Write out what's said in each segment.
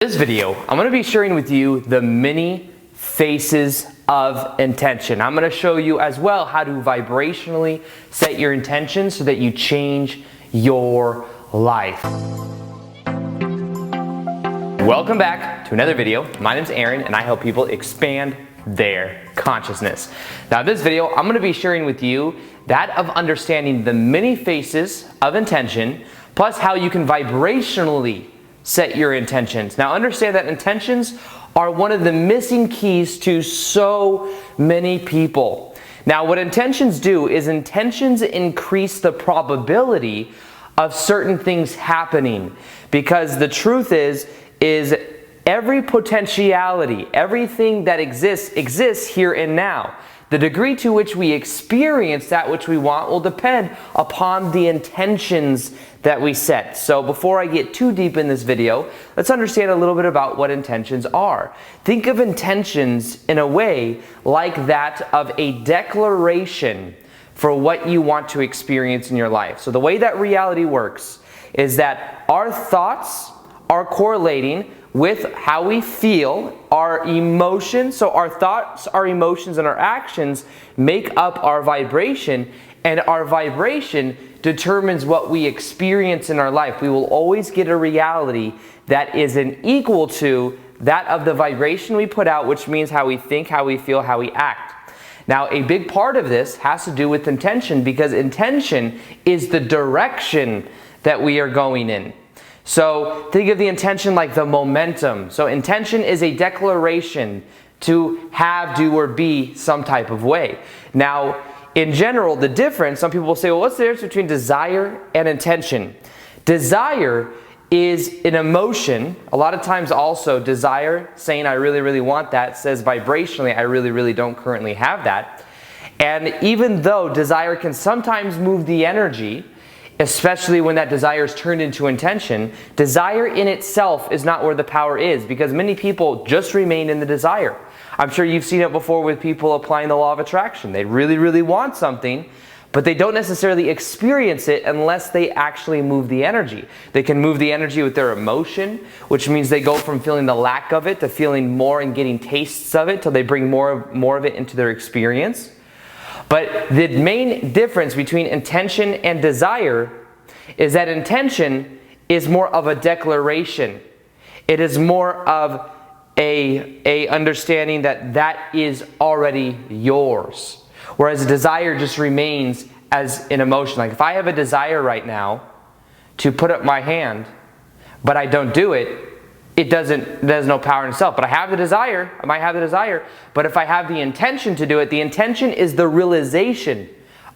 In this video, I'm going to be sharing with you the many faces of intention. I'm going to show you as well how to vibrationally set your intentions so that you change your life. Welcome back to another video. My name is Aaron and I help people expand their consciousness. Now in this video, I'm going to be sharing with you that of understanding the many faces of intention, plus how you can vibrationally set your intentions. Now understand that intentions are one of the missing keys to so many people. Now what intentions do is intentions increase the probability of certain things happening, because the truth is every potentiality, everything that exists here and now. The degree to which we experience that which we want will depend upon the intentions that we set. So before I get too deep in this video, let's understand a little bit about what intentions are. Think of intentions in a way like that of a declaration for what you want to experience in your life. So the way that reality works is that our thoughts are correlating with how we feel, our emotions. So our thoughts, our emotions, and our actions make up our vibration, and our vibration determines what we experience in our life. We will always get a reality that is equal to that of the vibration we put out, which means how we think, how we feel, how we act. Now, a big part of this has to do with intention, because intention is the direction that we are going in. So think of the intention like the momentum. So intention is a declaration to have, do, or be some type of way. Now, in general, the difference, some people will say, well, what's the difference between desire and intention? Desire is an emotion. A lot of times also desire, saying I really, really want that, says vibrationally, I really, really don't currently have that. And even though desire can sometimes move the energy, especially when that desire is turned into intention, desire in itself is not where the power is, because many people just remain in the desire. I'm sure you've seen it before with people applying the law of attraction. They really, really want something, but they don't necessarily experience it unless they actually move the energy. They can move the energy with their emotion, which means they go from feeling the lack of it to feeling more and getting tastes of it till they bring more of it into their experience. But the main difference between intention and desire is that intention is more of a declaration. It is more of a understanding that that is already yours. Whereas desire just remains as an emotion. Like if I have a desire right now to put up my hand, but I don't do it, there's no power in itself. But I have the desire, I might have the desire, but if I have the intention to do it, the intention is the realization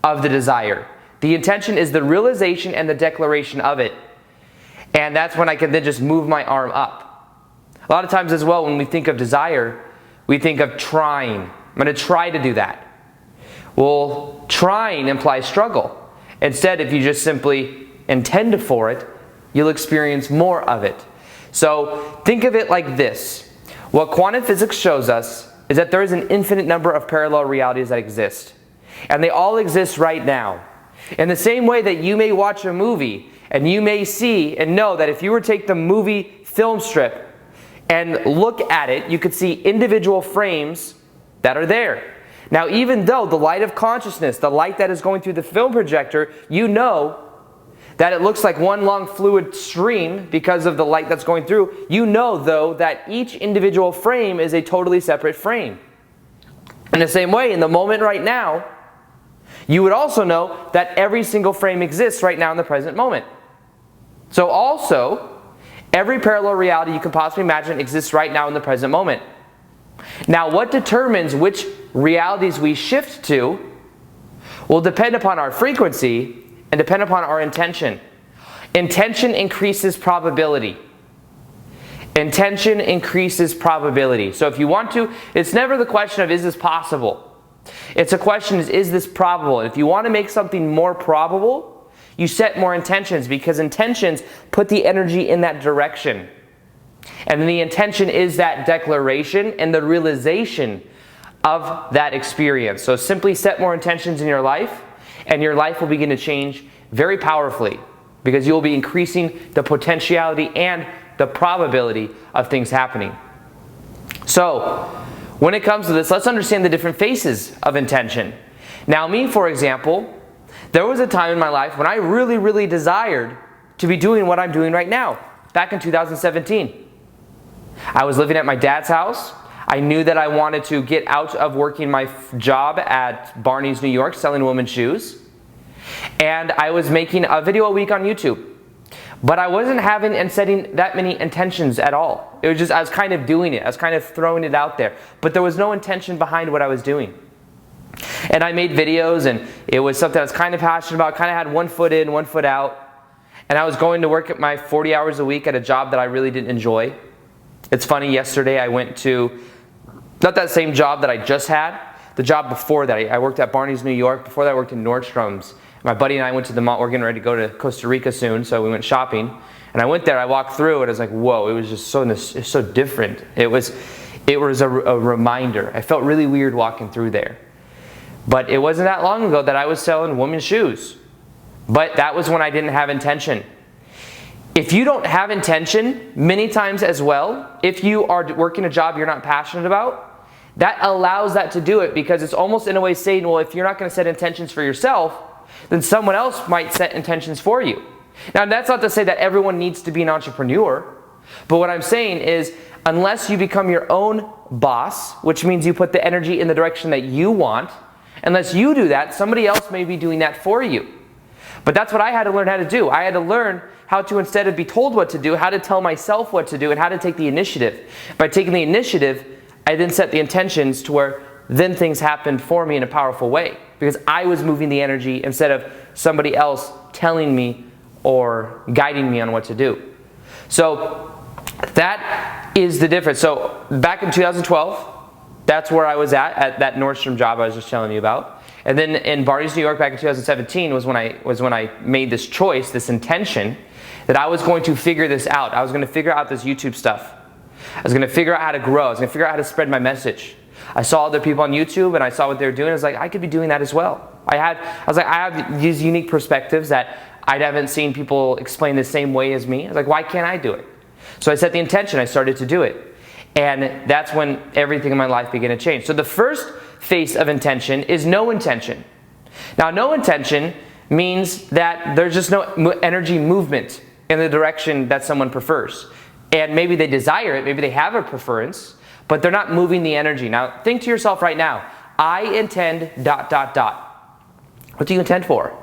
of the desire. The intention is the realization and the declaration of it. And that's when I can then just move my arm up. A lot of times as well, when we think of desire, we think of trying. I'm going to try to do that. Well, trying implies struggle. Instead, if you just simply intend for it, you'll experience more of it. So think of it like this. What quantum physics shows us is that there is an infinite number of parallel realities that exist. And they all exist right now. In the same way that you may watch a movie and you may see and know that if you were to take the movie film strip and look at it, you could see individual frames that are there. Now, even though the light of consciousness, the light that is going through the film projector, you know that it looks like one long fluid stream because of the light that's going through. You know, though, that each individual frame is a totally separate frame. In the same way, in the moment right now, you would also know that every single frame exists right now in the present moment. So also, every parallel reality you can possibly imagine exists right now in the present moment. Now, what determines which realities we shift to will depend upon our frequency and depend upon our intention. Intention increases probability. Intention increases probability. So if you want to, it's never the question of is this possible? It's a question is this probable? If you want to make something more probable, you set more intentions, because intentions put the energy in that direction. And then the intention is that declaration and the realization of that experience. So simply set more intentions in your life, and your life will begin to change very powerfully, because you'll be increasing the potentiality and the probability of things happening. So, when it comes to this, let's understand the different faces of intention. Now, me, for example, there was a time in my life when I really, really desired to be doing what I'm doing right now, back in 2017. I was living at my dad's house. I knew that I wanted to get out of working my job at Barney's, New York, selling women's shoes. And I was making a video a week on YouTube. But I wasn't having and setting that many intentions at all. It was just, I was kind of doing it. I was kind of throwing it out there. But there was no intention behind what I was doing. And I made videos, and it was something I was kind of passionate about. Kind of had one foot in, one foot out. And I was going to work at my 40 hours a week at a job that I really didn't enjoy. It's funny, yesterday I went to, not that same job that I just had, the job before that. I worked at Barney's, New York. Before that, I worked in Nordstrom's. My buddy and I went to the mall. We're getting ready to go to Costa Rica soon, so we went shopping. And I went there, I walked through, and I was like, whoa, it was just so different. It was a reminder. I felt really weird walking through there. But it wasn't that long ago that I was selling women's shoes. But that was when I didn't have intention. If you don't have intention, many times as well, if you are working a job you're not passionate about, that allows that to do it, because it's almost in a way saying, well, if you're not going to set intentions for yourself, then someone else might set intentions for you. Now, that's not to say that everyone needs to be an entrepreneur, but what I'm saying is, unless you become your own boss, which means you put the energy in the direction that you want, unless you do that, somebody else may be doing that for you. But that's what I had to learn how to do. I had to learn how to, instead of be told what to do, how to tell myself what to do and how to take the initiative. By taking the initiative, I then set the intentions to where then things happened for me in a powerful way, because I was moving the energy instead of somebody else telling me or guiding me on what to do. So that is the difference. So back in 2012, that's where I was at that Nordstrom job I was just telling you about. And then in Barney's, New York, back in 2017 was when I made this choice, this intention, that I was going to figure this out. I was going to figure out this YouTube stuff. I was going to figure out how to grow. I was going to figure out how to spread my message. I saw other people on YouTube and I saw what they were doing. I was like, I could be doing that as well. I have these unique perspectives that I haven't seen people explain the same way as me. I was like, why can't I do it? So I set the intention. I started to do it. And that's when everything in my life began to change. So the first face of intention is no intention. Now, no intention means that there's just no energy movement in the direction that someone prefers. And maybe they desire it, maybe they have a preference, but they're not moving the energy. Now, think to yourself right now, I intend ... What do you intend for?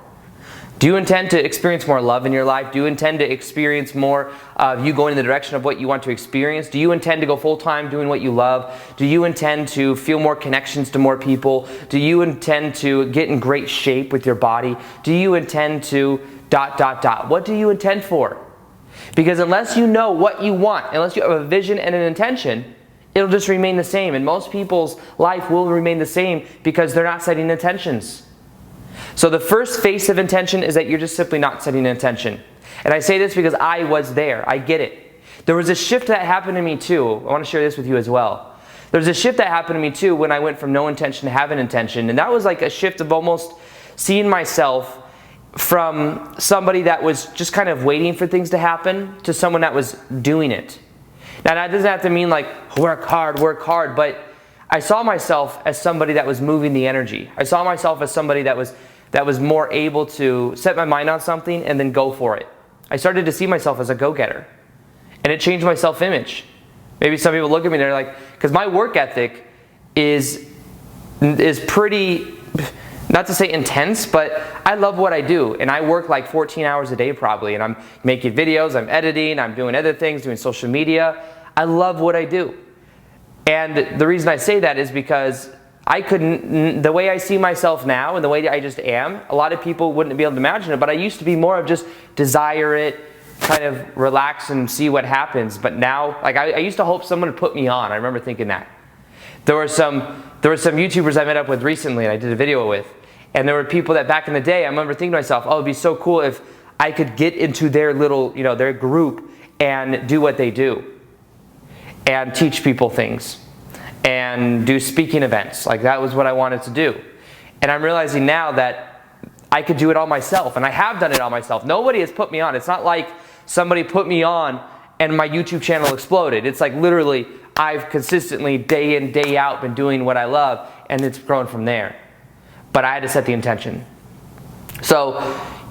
Do you intend to experience more love in your life? Do you intend to experience more of you going in the direction of what you want to experience? Do you intend to go full-time doing what you love? Do you intend to feel more connections to more people? Do you intend to get in great shape with your body? Do you intend to ... What do you intend for? Because unless you know what you want, unless you have a vision and an intention, it'll just remain the same. And most people's life will remain the same because they're not setting intentions. So the first face of intention is that you're just simply not setting an intention. And I say this because I was there. I get it. There was a shift that happened to me too. I want to share this with you as well. There was a shift that happened to me too when I went from no intention to have an intention. And that was like a shift of almost seeing myself from somebody that was just kind of waiting for things to happen to someone that was doing it. Now, that doesn't have to mean like work hard, but I saw myself as somebody that was moving the energy. I saw myself as somebody that was more able to set my mind on something and then go for it. I started to see myself as a go-getter. And it changed my self-image. Maybe some people look at me and they're like, because my work ethic is pretty, not to say intense, but I love what I do. And I work like 14 hours a day probably. And I'm making videos, I'm editing, I'm doing other things, doing social media. I love what I do. And the reason I say that is because the way I see myself now and the way I just am, a lot of people wouldn't be able to imagine it, but I used to be more of just desire it, kind of relax and see what happens. But now, like I used to hope someone would put me on. I remember thinking that. There were some YouTubers I met up with recently and I did a video with, and there were people that back in the day, I remember thinking to myself, oh, it'd be so cool if I could get into their little, their group and do what they do and teach people things and do speaking events. Like that was what I wanted to do. And I'm realizing now that I could do it all myself, and I have done it all myself. Nobody has put me on. It's not like somebody put me on and my YouTube channel exploded. It's like literally I've consistently day in, day out been doing what I love, and it's grown from there. But I had to set the intention. So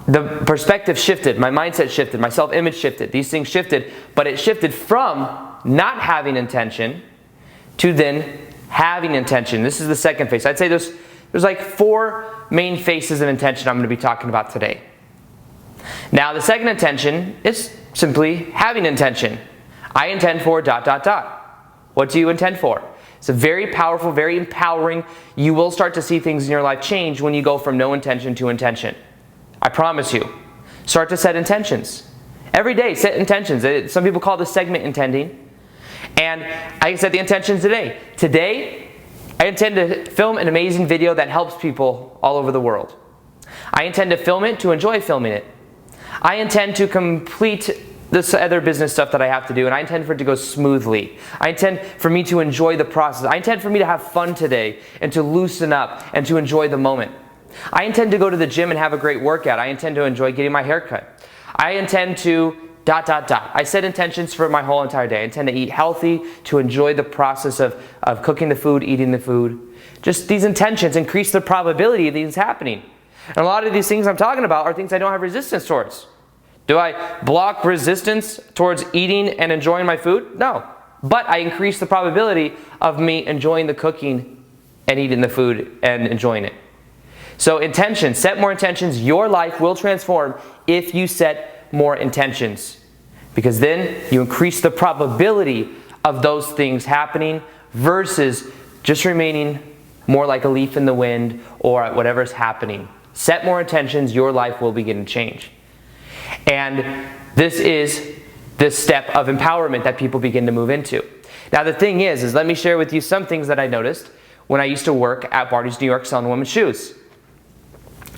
the perspective shifted, my mindset shifted, my self-image shifted, these things shifted, but it shifted from not having intention to then having intention. This is the second phase. I'd say there's like 4 main phases of intention I'm going to be talking about today. Now the second intention is simply having intention. I intend for ... What do you intend for? It's a very powerful, very empowering. You will start to see things in your life change when you go from no intention to intention. I promise you. Start to set intentions. Every day, set intentions. Some people call this segment intending. And I set the intentions today. Today, I intend to film an amazing video that helps people all over the world. I intend to film it to enjoy filming it. I intend to complete this other business stuff that I have to do, and I intend for it to go smoothly. I intend for me to enjoy the process. I intend for me to have fun today and to loosen up and to enjoy the moment. I intend to go to the gym and have a great workout. I intend to enjoy getting my hair cut. I intend to ... I set intentions for my whole entire day. I intend to eat healthy, to enjoy the process of cooking the food, eating the food. Just these intentions increase the probability of these happening. And a lot of these things I'm talking about are things I don't have resistance towards. Do I block resistance towards eating and enjoying my food? No. But I increase the probability of me enjoying the cooking and eating the food and enjoying it. So intention, set more intentions. Your life will transform if you set more intentions. Because then you increase the probability of those things happening versus just remaining more like a leaf in the wind or whatever's happening. Set more intentions, your life will begin to change. And this is the step of empowerment that people begin to move into. Now the thing is let me share with you some things that I noticed when I used to work at Barney's New York selling women's shoes.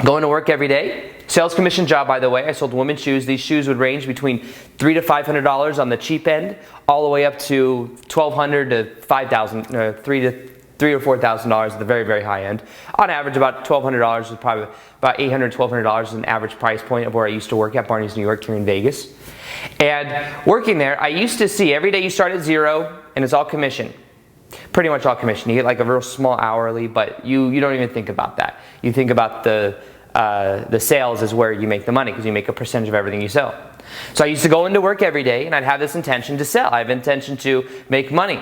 Going to work every day, sales commission job by the way, I sold women's shoes. These shoes would range between $300 to $500 on the cheap end, all the way up to $1,200 to $5,000, $3,000 or $4,000 at the very, very high end. On average, about $1,200 is probably about $800, $1,200 is an average price point of where I used to work at Barney's New York here in Vegas. And working there, I used to see every day you start at zero and it's all commission. Pretty much all commission. You get like a real small hourly, but you don't even think about that. You think about the sales is where you make the money because you make a percentage of everything you sell. So I used to go into work every day and I'd have this intention to sell. I have intention to make money.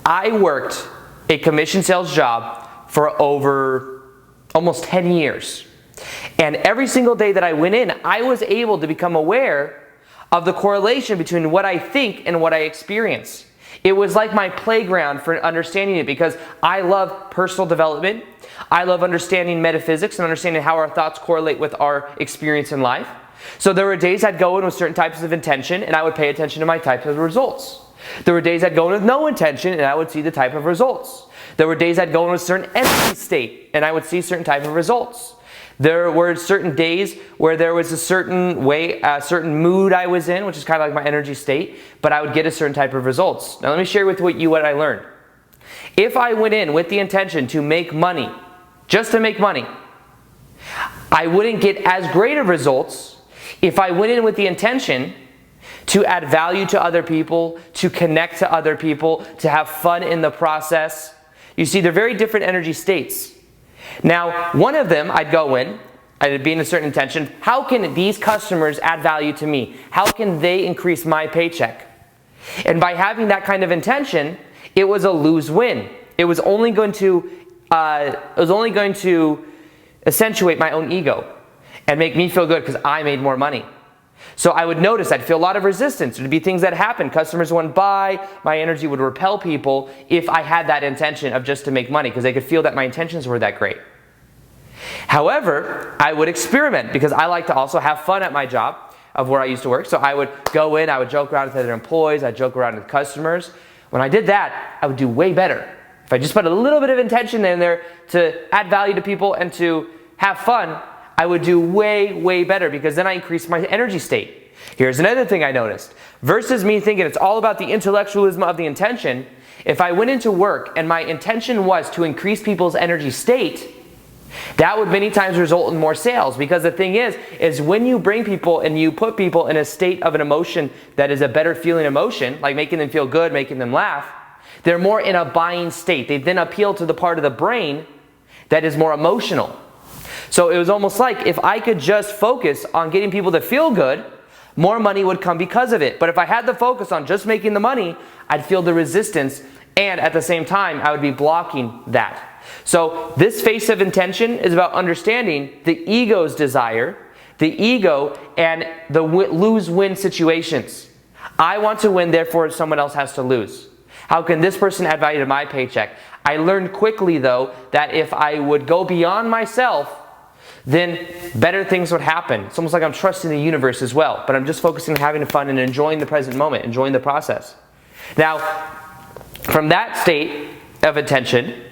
I worked a commission sales job for over almost 10 years. And every single day that I went in, I was able to become aware of the correlation between what I think and what I experience. It was like my playground for understanding it because I love personal development. I love understanding metaphysics and understanding how our thoughts correlate with our experience in life. So there were days I'd go in with certain types of intention and I would pay attention to my types of results. There were days I'd go in with no intention and I would see the type of results. There were days I'd go in with a certain energy state and I would see certain type of results. There were certain days where there was a certain way, a certain mood I was in, which is kind of like my energy state, but I would get a certain type of results. Now let me share with you what I learned. If I went in with the intention to make money, just to make money, I wouldn't get as great of results if I went in with the intention to add value to other people, to connect to other people, to have fun in the process. You see, they're very different energy states. Now, one of them, I'd go in, I'd be in a certain intention. How can these customers add value to me? How can they increase my paycheck? And by having that kind of intention, it was a lose-win. It was only going to accentuate my own ego and make me feel good because I made more money. So I would notice I'd feel a lot of resistance. There'd be things that happen. Customers wouldn't buy. My energy would repel people if I had that intention of just to make money because they could feel that my intentions were that great. However, I would experiment because I like to also have fun at my job of where I used to work. So I would go in, I would joke around with other employees, I'd joke around with customers. When I did that, I would do way better. If I just put a little bit of intention in there to add value to people and to have fun, I would do way, way better because then I increased my energy state. Here's another thing I noticed. Versus me thinking it's all about the intellectualism of the intention, if I went into work and my intention was to increase people's energy state, That would many times result in more sales, because the thing is when you bring people and you put people in a state of an emotion that is a better feeling emotion, like making them feel good, making them laugh, they're more in a buying state. They then appeal to the part of the brain that is more emotional. So it was almost like if I could just focus on getting people to feel good, more money would come because of it. But if I had the focus on just making the money, I'd feel the resistance, and at the same time, I would be blocking that. So this face of intention is about understanding the ego's desire, the ego, and the lose-win situations. I want to win, therefore someone else has to lose. How can this person add value to my paycheck? I learned quickly, though, that if I would go beyond myself, then better things would happen. It's almost like I'm trusting the universe as well, but I'm just focusing on having fun and enjoying the present moment, enjoying the process. Now, from that state of intention,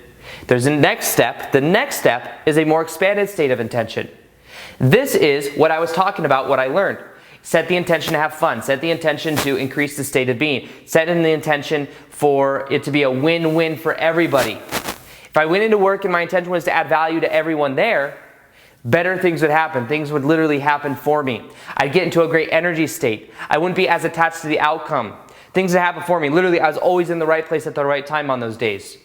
there's a next step. The next step is a more expanded state of intention. This is what I was talking about, what I learned. Set the intention to have fun. Set the intention to increase the state of being. Set in the intention for it to be a win-win for everybody. If I went into work and my intention was to add value to everyone there, better things would happen. Things would literally happen for me. I'd get into a great energy state. I wouldn't be as attached to the outcome. Things would happen for me. Literally, I was always in the right place at the right time on those days.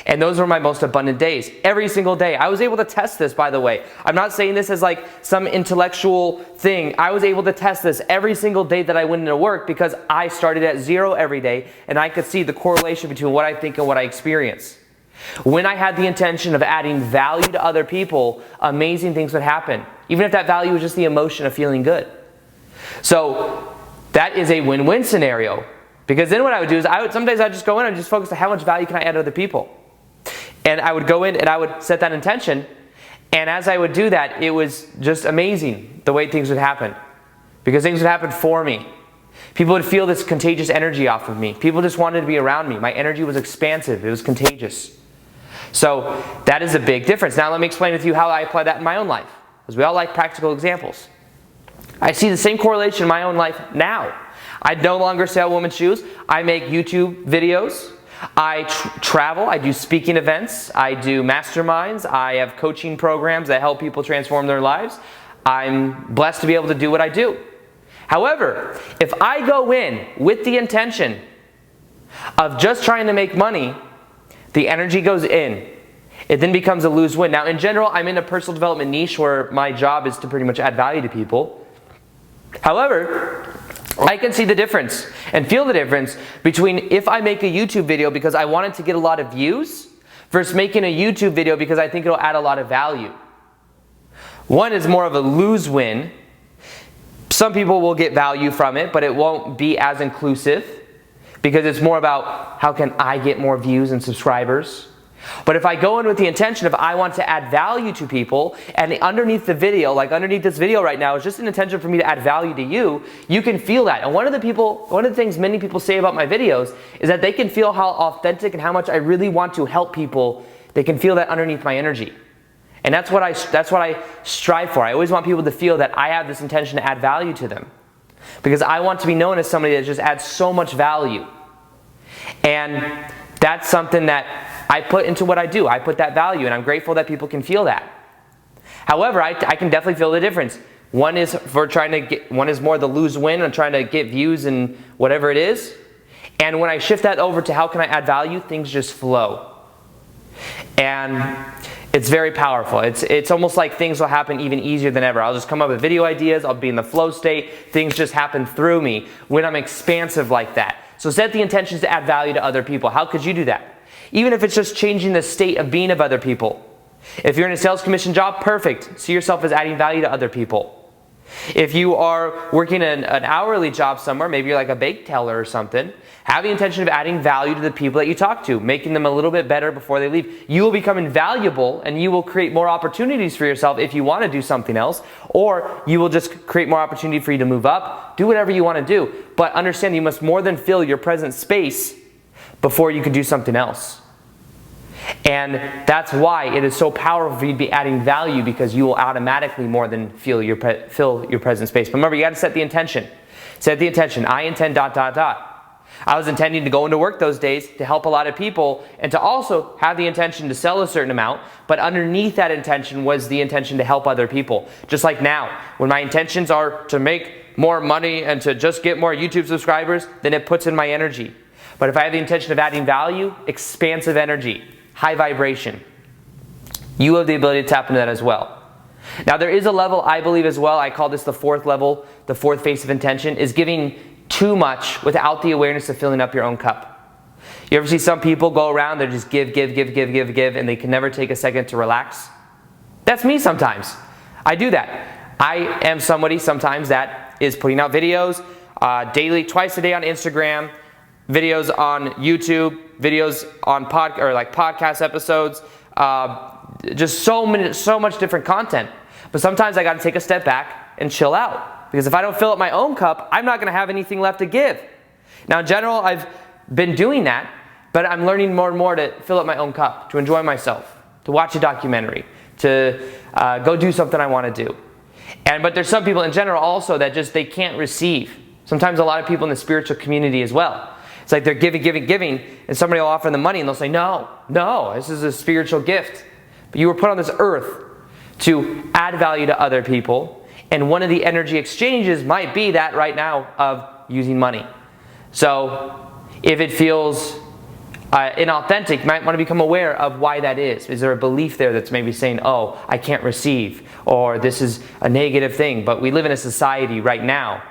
And those were my most abundant days. Every single day. I was able to test this, by the way. I'm not saying this as like some intellectual thing. I was able to test this every single day that I went into work, because I started at 0 every day, and I could see the correlation between what I think and what I experience. When I had the intention of adding value to other people, amazing things would happen. Even if that value was just the emotion of feeling good. So that is a win-win scenario. Because then what I would do is sometimes I'd just go in and just focus on how much value can I add to other people. And I would go in and I would set that intention. And as I would do that, it was just amazing the way things would happen. Because things would happen for me. People would feel this contagious energy off of me. People just wanted to be around me. My energy was expansive. It was contagious. So that is a big difference. Now let me explain to you how I apply that in my own life. Because we all like practical examples. I see the same correlation in my own life now. I no longer sell women's shoes. I make YouTube videos. I travel. I do speaking events. I do masterminds. I have coaching programs that help people transform their lives. I'm blessed to be able to do what I do. However, if I go in with the intention of just trying to make money, the energy goes in. It then becomes a lose-win. Now, in general, I'm in a personal development niche where my job is to pretty much add value to people. However, I can see the difference and feel the difference between if I make a YouTube video because I want it to get a lot of views versus making a YouTube video because I think it'll add a lot of value. One is more of a lose-win. Some people will get value from it, but it won't be as inclusive because it's more about how can I get more views and subscribers. But if I go in with the intention of I want to add value to people, and underneath the video, like underneath this video right now, is just an intention for me to add value to you, you can feel that. And one of the things many people say about my videos is that they can feel how authentic and how much I really want to help people. They can feel that underneath my energy. And that's what I strive for. I always want people to feel that I have this intention to add value to them. Because I want to be known as somebody that just adds so much value. And that's something that I put into what I do. I put that value, and I'm grateful that people can feel that. However, I can definitely feel the difference. One is more the lose-win and trying to get views and whatever it is. And when I shift that over to how can I add value, things just flow. And it's very powerful. It's almost like things will happen even easier than ever. I'll just come up with video ideas. I'll be in the flow state. Things just happen through me when I'm expansive like that. So set the intentions to add value to other people. How could you do that? Even if it's just changing the state of being of other people. If you're in a sales commission job, perfect. See yourself as adding value to other people. If you are working an hourly job somewhere, maybe you're like a bake teller or something, have the intention of adding value to the people that you talk to, making them a little bit better before they leave. You will become invaluable, and you will create more opportunities for yourself if you want to do something else, or you will just create more opportunity for you to move up. Do whatever you want to do, but understand you must more than fill your present space before you can do something else. And that's why it is so powerful for you to be adding value, because you will automatically more than fill your present space. But remember, you got to set the intention. Set the intention. I intend ... I was intending to go into work those days to help a lot of people and to also have the intention to sell a certain amount, but underneath that intention was the intention to help other people. Just like now, when my intentions are to make more money and to just get more YouTube subscribers, then it puts in my energy. But if I have the intention of adding value, expansive energy, high vibration, you have the ability to tap into that as well. Now there is a level I believe as well, I call this the fourth level, the fourth phase of intention, is giving too much without the awareness of filling up your own cup. You ever see some people go around, they just give, and they can never take a second to relax? That's me sometimes. I do that. I am somebody sometimes that is putting out videos daily, twice a day on Instagram, videos on YouTube, videos on podcast episodes, just so much different content. But sometimes I got to take a step back and chill out. Because if I don't fill up my own cup, I'm not going to have anything left to give. Now in general, I've been doing that, but I'm learning more and more to fill up my own cup, to enjoy myself, to watch a documentary, to go do something I want to do. But there's some people in general also that they can't receive. Sometimes a lot of people in the spiritual community as well. It's like they're giving, and somebody will offer them money and they'll say, no, this is a spiritual gift. But you were put on this earth to add value to other people. And one of the energy exchanges might be that right now of using money. So if it feels inauthentic, you might want to become aware of why that is. Is there a belief there that's maybe saying, oh, I can't receive, or this is a negative thing? But we live in a society right now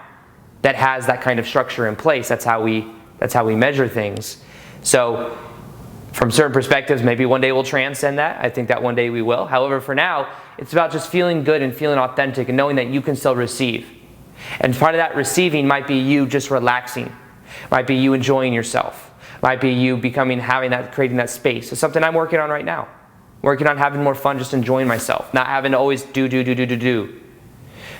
that has that kind of structure in place. That's how we measure things. So from certain perspectives, maybe one day we'll transcend that. I think that one day we will. However, for now, it's about just feeling good and feeling authentic and knowing that you can still receive. And part of that receiving might be you just relaxing. Might be you enjoying yourself. Might be you creating that space. It's something I'm working on right now. Working on having more fun, just enjoying myself. Not having to always do.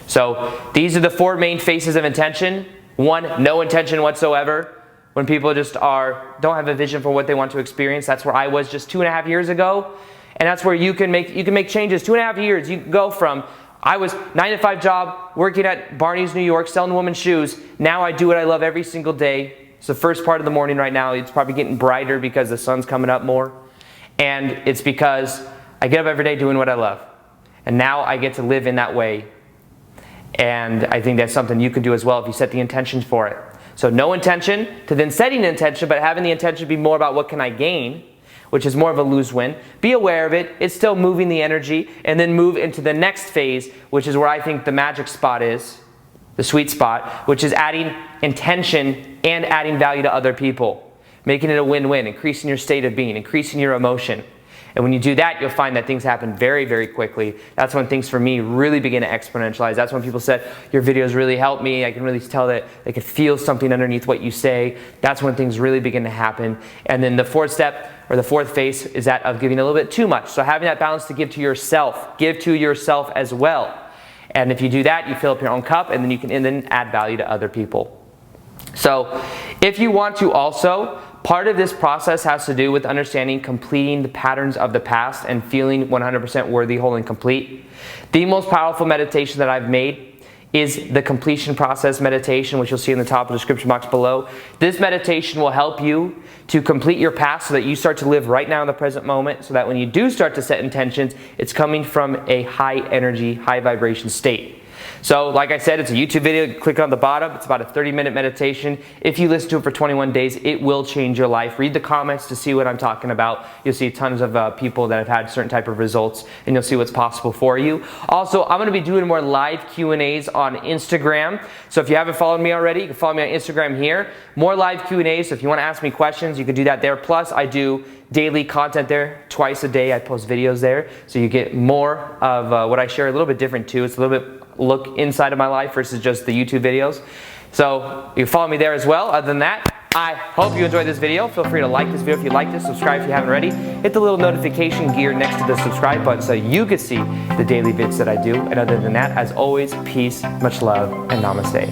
So these are the four main phases of intention. One, no intention whatsoever. When people just don't have a vision for what they want to experience. That's where I was just 2.5 years ago. And that's where you can make changes. 2.5 years, you can go from, I was 9-to-5 job, working at Barney's, New York, selling women's shoes. Now I do what I love every single day. It's the first part of the morning right now. It's probably getting brighter because the sun's coming up more. And it's because I get up every day doing what I love. And now I get to live in that way. And I think that's something you can do as well if you set the intentions for it. So no intention to then setting an intention, but having the intention be more about what can I gain, which is more of a lose-win. Be aware of it. It's still moving the energy, and then move into the next phase, which is where I think the magic spot is, the sweet spot, which is adding intention and adding value to other people, making it a win-win, increasing your state of being, increasing your emotion. And when you do that, you'll find that things happen very, very quickly. That's when things for me really begin to exponentialize. That's when people said, your videos really helped me. I can really tell that they could feel something underneath what you say. That's when things really begin to happen. And then the fourth step, or the fourth phase, is that of giving a little bit too much. So having that balance to give to yourself. Give to yourself as well. And if you do that, you fill up your own cup, and then you can then add value to other people. So if you want to also, part of this process has to do with understanding, completing the patterns of the past and feeling 100% worthy, whole, and complete. The most powerful meditation that I've made is the completion process meditation, which you'll see in the top of the description box below. This meditation will help you to complete your past so that you start to live right now in the present moment, so that when you do start to set intentions, it's coming from a high energy, high vibration state. So like I said, it's a YouTube video. Click on the bottom. It's about a 30-minute meditation. If you listen to it for 21 days, it will change your life. Read the comments to see what I'm talking about. You'll see tons of people that have had certain type of results, and you'll see what's possible for you. Also, I'm going to be doing more live Q&As on Instagram. So if you haven't followed me already, you can follow me on Instagram here. More live Q&As. So if you want to ask me questions, you can do that there. Plus, I do daily content there. Twice a day, I post videos there. So you get more of what I share, a little bit different too. It's a little bit look inside of my life versus just the YouTube videos. So you can follow me there as well. Other than that, I hope you enjoyed this video. Feel free to like this video if you liked it, subscribe if you haven't already. Hit the little notification gear next to the subscribe button so you can see the daily vids that I do. And other than that, as always, peace, much love, and namaste.